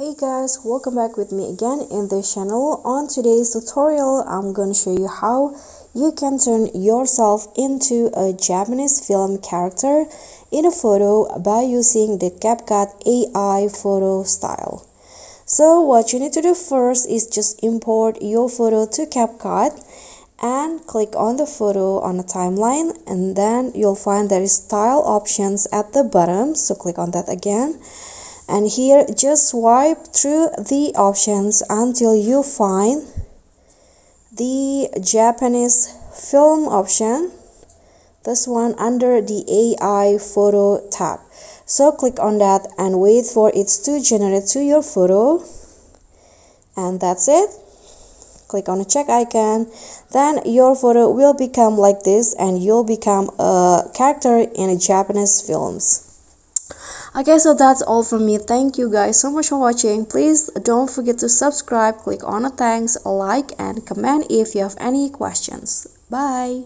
Hey guys, welcome back with me again in this channel. On today's tutorial, I'm gonna show you how you can turn yourself into a Japanese film character in a photo by using the CapCut AI photo style. So what you need to do first is just import your photo to CapCut and click on the photo on a timeline, and then you'll find there is style options at the bottom, so click on that again. And here just swipe through the options until you find the Japanese film option, this one under the AI photo tab. So click on that and wait for it to generate to your photo, and that's it. Click on the check icon, then your photo will become like this and you'll become a character in a Japanese films. Okay, so that's all from me. Thank you guys so much for watching. Please don't forget to subscribe, click on a thanks, like, and comment if you have any questions. Bye.